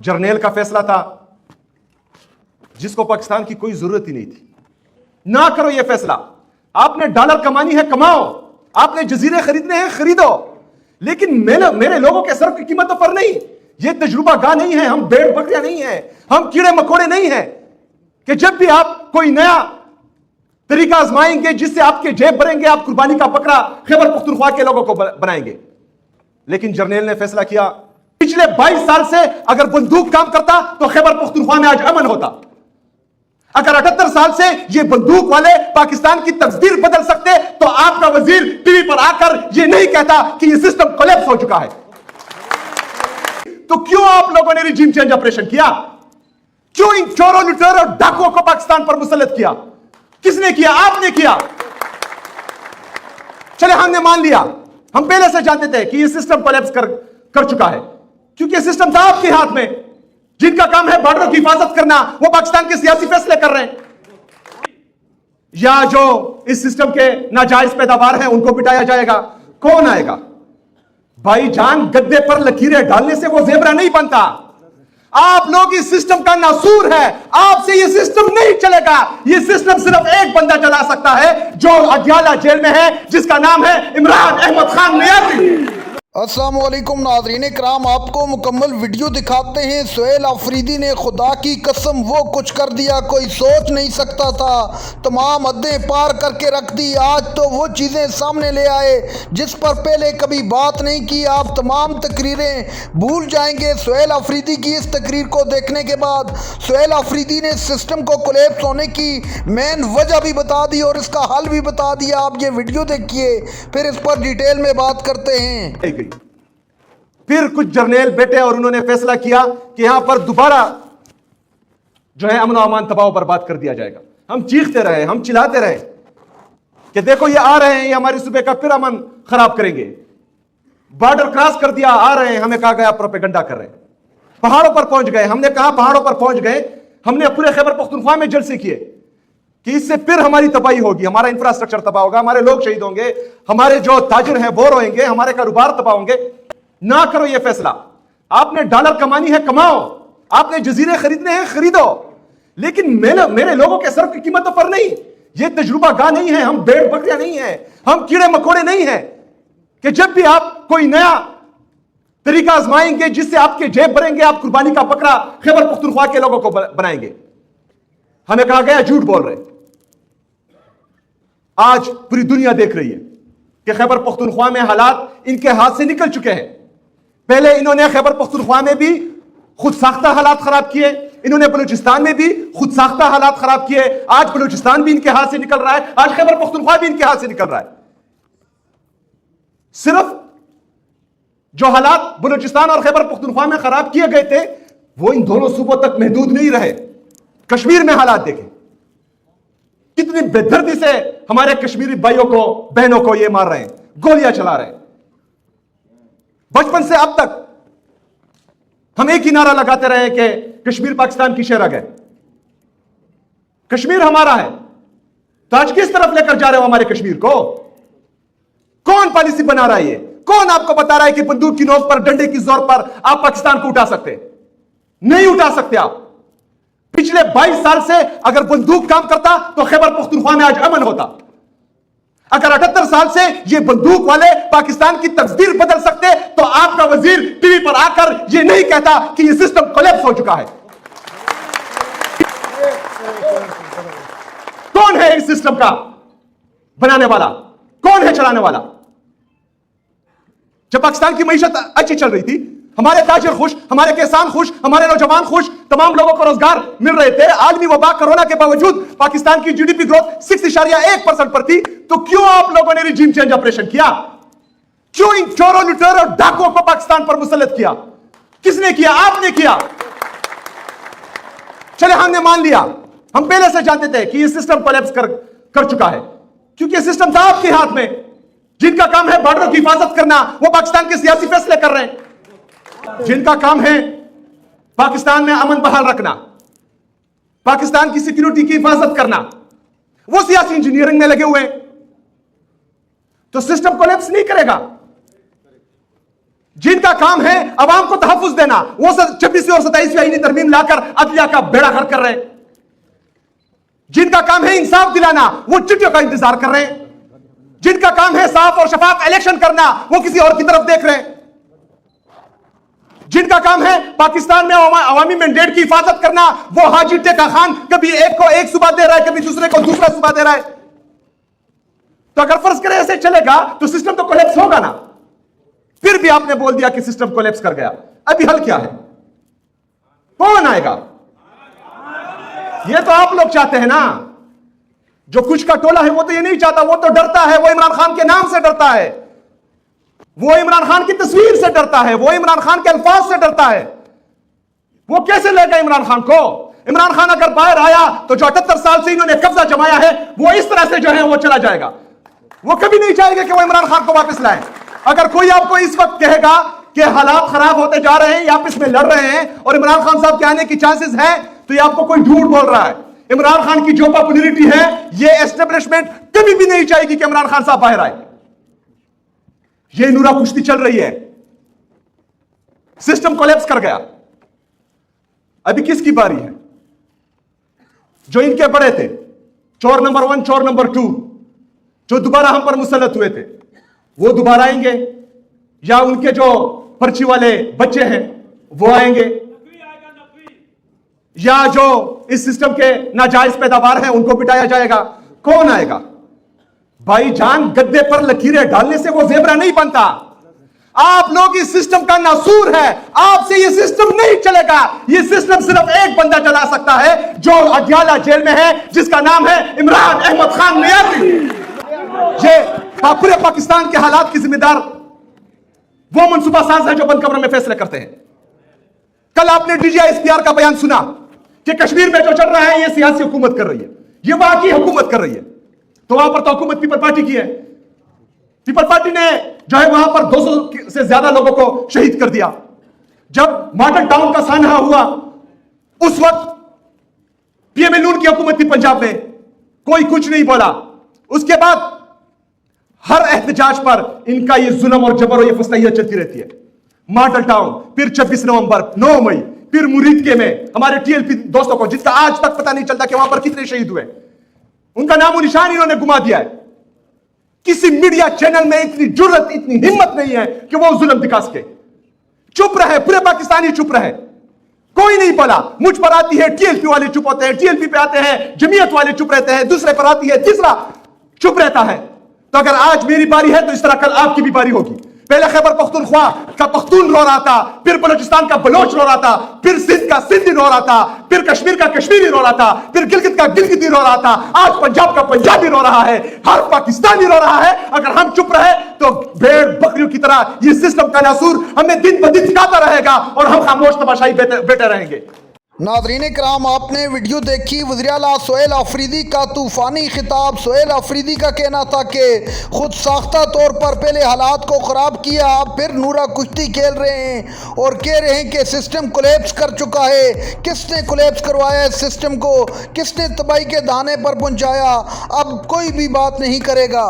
जर्नेल का फैसला था जिसको पाकिस्तान की कोई जरूरत ही नहीं थी। ना करो यह फैसला। आपने डॉलर कमानी है कमाओ, आपने जजीरे खरीदने हैं खरीदो, लेकिन मेरे लोगों के सर की कीमतों पर नहीं। यह तजुर्बा गाह नहीं है, हम भेड़ बकरियां नहीं है, हम कीड़े मकोड़े नहीं है कि जब भी आप कोई नया तरीका आजमाएंगे जिससे आपके जेब भरेंगे, आप कुर्बानी का बकरा खैबर पख्तूनख्वा के लोगों को बनाएंगे। लेकिन जर्नेल ने फैसला किया, पिछले 22 साल से अगर बंदूक काम करता तो खैबर पख्तूनख्वा में आज अमन होता। अगर 78 साल से ये बंदूक वाले पाकिस्तान की तकदीर बदल सकते तो आपका वजीर टीवी पर आकर ये नहीं कहता कि ये सिस्टम कोलैप्स हो चुका है। तो क्यों आप लोगों ने रिजीम चेंज ऑपरेशन किया? क्यों इन चोरों लुटेरों और डाकुओं को पाकिस्तान पर मुसल्लत किया? किसने किया? आपने किया। चले हमने मान लिया, हम पहले से जानते थे कि ये सिस्टम कोलैप्स कर चुका है, क्योंकि ये सिस्टम था आपके हाथ में। जिनका काम है बॉर्डर की हिफाजत करना वो पाकिस्तान के सियासी फैसले कर रहे हैं। या जो इस सिस्टम के नाजायज पैदावार हैं उनको बिठाया जाएगा। कौन आएगा? भाईजान, गद्दे पर लकीरें डालने से वो जेबरा नहीं बनता। आप लोग इस सिस्टम का नासूर है, आपसे ये सिस्टम नहीं चलेगा। ये सिस्टम सिर्फ एक बंदा चला सकता है जो अदियाला जेल में है, जिसका नाम है इमरान अहमद खान नियाज़ी। अस्सलाम वालेकुम नाज़रीन इकराम, आपको मुकम्मल वीडियो दिखाते हैं। सुहेल अफरीदी ने खुदा की कसम वो कुछ कर दिया कोई सोच नहीं सकता था, तमाम हदें पार करके रख दी। आज तो वो चीज़ें सामने ले आए जिस पर पहले कभी बात नहीं की। आप तमाम तकरीरें भूल जाएंगे सुहेल अफरीदी की। इस तकरीर को देखने के बाद सुहेल अफरीदी ने सिस्टम को कोलैप्स होने की मेन वजह भी बता दी और इसका हल भी बता दिया। आप ये वीडियो देखिए, फिर इस पर डिटेल में बात करते हैं। फिर कुछ जर्नेल बैठे और उन्होंने फैसला किया कि यहां पर दोबारा जो है अमन अमान तबाह पर बात कर दिया जाएगा। हम चीखते रहे, हम चिल्लाते रहे कि देखो ये आ रहे हैं, ये हमारे सूबे का फिर अमन खराब करेंगे। बॉर्डर क्रॉस कर दिया, आ रहे हैं, हमें कहा गया प्रोपेगेंडा कर रहे हैं। पहाड़ों पर पहुंच गए, हमने कहा पहाड़ों पर पहुंच गए, हमने पूरे खैबर पख्तूनख्वा में जलसे किए कि इससे फिर हमारी तबाही होगी, हमारा इंफ्रास्ट्रक्चर तबाह होगा, हमारे लोग शहीद होंगे, हमारे जो ताजिर हैं वो रोएंगे, हमारे कारोबार तबाह होंगे। ना करो यह फैसला। आपने डॉलर कमानी है कमाओ, आपने जजीरे खरीदने हैं खरीदो, लेकिन मेरे लोगों के सर की कीमतों पर नहीं। यह तजुर्बा गाह नहीं है, हम भेड़ बकरियां नहीं है, हम कीड़े मकोड़े नहीं है कि जब भी आप कोई नया तरीका आजमाएंगे जिससे आपके जेब भरेंगे, आप कुर्बानी का बकरा खैबर पख्तूनख्वा के लोगों को बनाएंगे। हमें कहा गया झूठ बोल रहे। आज पूरी दुनिया देख रही है कि खैबर पख्तूनख्वा में हालात इनके हाथ से निकल चुके हैं। पहले इन्होंने खैबर पख्तूनख्वा में भी खुद साख्ता हालात खराब किए, इन्होंने बलूचिस्तान में भी खुद साख्ता हालात खराब किए। आज बलूचिस्तान भी इनके हाथ से निकल रहा है, आज खैबर पख्तूनख्वा भी इनके हाथ से निकल रहा है। सिर्फ जो हालात बलूचिस्तान और खैबर पख्तूनख्वा में खराब किए गए थे वो इन दोनों सूबों तक महदूद नहीं रहे। कश्मीर में हालात देखें, कितनी बेदर्दी से हमारे कश्मीरी भाइयों को बहनों को ये मार रहे हैं, गोलियां चला रहे हैं। बचपन से अब तक हम एक ही नारा लगाते रहे कि कश्मीर पाकिस्तान की शहरग है, कश्मीर हमारा है। तो आज किस तरफ लेकर जा रहे हो हमारे कश्मीर को? कौन पॉलिसी बना रहा है ये? कौन आपको बता रहा है कि बंदूक की नोक पर, डंडे की जोर पर आप पाकिस्तान को उठा सकते? नहीं उठा सकते आप। पिछले 22 साल से अगर बंदूक काम करता तो खैबर पख्तूनख्वा में आज अमन होता। अगर 78 साल से ये बंदूक वाले पाकिस्तान की तकदीर बदल सकते तो आपका वजीर टीवी पर आकर ये नहीं कहता कि ये सिस्टम कोलैप्स हो चुका है। कौन है इस सिस्टम का बनाने वाला? कौन है चलाने वाला? जब पाकिस्तान की मईशत अच्छी चल रही थी, हमारे ताजिर खुश, हमारे किसान खुश, हमारे नौजवान खुश, तमाम लोगों को रोजगार मिल रहे थे। आलमी वबा कोरोना के बावजूद पाकिस्तान की जीडीपी ग्रोथ 6.1% पर थी। तो क्यों आप लोगों ने रिजीम चेंज ऑपरेशन किया? क्यों इन चोरों लुटेरों और डाकुओं को पाकिस्तान पर मुसल्लत किया? किसने किया? आपने किया। चले हमने मान लिया, हम पहले से जानते थे कि यह सिस्टम कोलैप्स कर चुका है, क्योंकि यह सिस्टम था आपके हाथ में। जिनका काम है बॉर्डर की हिफाजत करना वो पाकिस्तान के सियासी फैसले कर रहे हैं। जिनका काम है पाकिस्तान में अमन बहाल रखना, पाकिस्तान की सिक्योरिटी की हिफाजत करना, वो सियासी इंजीनियरिंग में लगे हुए हैं। तो सिस्टम कोलैप्स नहीं करेगा। جن کا کام ہے عوام کو تحفظ دینا، وہ 26ویں اور 27ویں آئینی ترمیم لا کر عدلیہ کا بیڑا غرق کر رہے ہیں۔ جن کا کام ہے انصاف دلانا، وہ چٹیوں کا انتظار کر رہے ہیں۔ جن کا کام ہے صاف اور شفاف الیکشن کرنا، وہ کسی اور کی طرف دیکھ رہے ہیں۔ جن کا کام ہے پاکستان میں عوامی مینڈیٹ کی حفاظت کرنا، وہ حاجی ٹیکا خان کبھی ایک کو ایک صوبہ دے رہا ہے، کبھی دوسرے کو دوسرا صوبہ دے رہا ہے۔ تو اگر فرض کریں ایسے چلے گا تو سسٹم تو کولیپس ہوگا نا۔ پھر بھی آپ نے بول دیا کہ سسٹم کولیپس کر گیا، ابھی حل کیا ہے؟ کون آئے گا؟ یہ تو آپ لوگ چاہتے ہیں نا۔ جو کچھ کا ٹولہ ہے وہ تو یہ نہیں چاہتا، وہ تو ڈرتا ہے، وہ عمران خان کے نام سے ڈرتا ہے، وہ عمران خان کی تصویر سے ڈرتا ہے، وہ عمران خان کے الفاظ سے ڈرتا ہے۔ وہ کیسے لے گا عمران خان کو؟ عمران خان اگر باہر آیا تو جو 78 سال سے انہوں نے قبضہ جمایا ہے وہ اس طرح سے جو ہے وہ چلا جائے گا۔ وہ کبھی نہیں چاہے گا کہ وہ عمران خان کو واپس لائیں۔ اگر کوئی آپ کو اس وقت کہے گا کہ حالات خراب ہوتے جا رہے ہیں یا آپس میں لڑ رہے ہیں اور عمران خان صاحب کے آنے کی چانسز ہیں، تو یہ آپ کو کوئی جھوٹ بول رہا ہے۔ عمران خان کی جو پاپولرٹی ہے، یہ اسٹیبلشمنٹ کبھی بھی نہیں چاہے گی کہ عمران خان صاحب باہر آئے۔ یہ نورا کشتی چل رہی ہے، سسٹم کولیپس کر گیا۔ ابھی کس کی باری ہے؟ جو ان کے بڑے تھے، چور نمبر 1، چور نمبر 2، جو دوبارہ ہم پر مسلط ہوئے تھے، وہ دوبارہ آئیں گے، یا ان کے جو پرچی والے بچے ہیں وہ آئیں گے، یا جو اس سسٹم کے ناجائز پیداوار ہیں ان کو بٹایا جائے گا؟ کون آئے گا؟ بھائی جان، گدے پر لکیریں ڈالنے سے وہ زیبرا نہیں بنتا۔ آپ لوگ اس سسٹم کا ناسور ہے، آپ سے یہ سسٹم نہیں چلے گا۔ یہ سسٹم صرف ایک بندہ چلا سکتا ہے جو اڈیالہ جیل میں ہے، جس کا نام ہے عمران احمد خان نیازی۔ یہ پورے پاکستان کے حالات کی ذمہ دار وہ منصوبہ ساز ہے جو بند کمروں میں فیصلے کرتے ہیں۔ کل آپ نے D G I S P R کا بیان سنا کہ کشمیر میں جو چل رہا ہے یہ سیاسی حکومت کر رہی ہے، یہ وہاں کی حکومت کر رہی ہے۔ تو وہاں پر تو حکومت پیپل پارٹی کی ہے۔ پیپل پارٹی نے جو ہے وہاں پر 200 سے زیادہ لوگوں کو شہید کر دیا۔ جب ماڈل ٹاؤن کا سانحہ ہوا، اس وقت پی ایم ایل نون کی حکومت تھی پنجاب میں، کوئی کچھ نہیں بولا۔ اس کے بعد ہر احتجاج پر ان کا یہ ظلم اور جبر اور یہ فسطائیت چلتی رہتی ہے۔ ماڈل ٹاؤن، پھر 26 نومبر، 9 مئی، پھر مریدکے میں ہمارے ٹی ایل پی دوستوں کو، جس کا آج تک پتہ نہیں چلتا کہ وہاں پر کتنے شہید ہوئے، ان کا نام و نشان انہوں نے گما دیا ہے۔ کسی میڈیا چینل میں اتنی جرت، اتنی ہمت نہیں ہے کہ وہ ظلم دکھا سکے۔ چپ رہے، پورے پاکستانی چپ رہے، کوئی نہیں بولا۔ مجھ پر آتی ہے ٹی ایل پی والے چپ ہوتے ہیں، ٹی ایل پی پہ آتے ہیں جمعیت والے چپ رہتے ہیں، دوسرے پر آتی ہے تیسرا چپ رہتا ہے۔ تو اگر آج میری باری ہے تو اس طرح کل آپ کی بھی باری ہوگی۔ پہلے خیبر پختونخوا کا پختون رو رہا تھا، پھر بلوچستان کا بلوچ رو رہا تھا، پھر سندھ کا سندھی رو رہا تھا، پھر کشمیر کا کشمیری رو رہا تھا، پھر گلگت کا گلگتی رو رہا تھا، آج پنجاب کا پنجابی رو رہا ہے، ہر پاکستانی رو رہا ہے۔ اگر ہم چپ رہے تو بھیڑ بکریوں کی طرح یہ سسٹم کا ناسور ہمیں دن بدن دکھاتا رہے گا اور ہم خاموش تماشائی بیٹھے رہیں گے۔ ناظرین کرام، آپ نے ویڈیو دیکھی وزیر اعلیٰ سہیل آفریدی کا طوفانی خطاب۔ سہیل آفریدی کا کہنا تھا کہ خود ساختہ طور پر پہلے حالات کو خراب کیا، اب پھر نورا کشتی کھیل رہے ہیں اور کہہ رہے ہیں کہ سسٹم کولیپس کر چکا ہے۔ کس نے کولیپس کروایا اس سسٹم کو؟ کس نے تباہی کے دانے پر پہنچایا؟ اب کوئی بھی بات نہیں کرے گا۔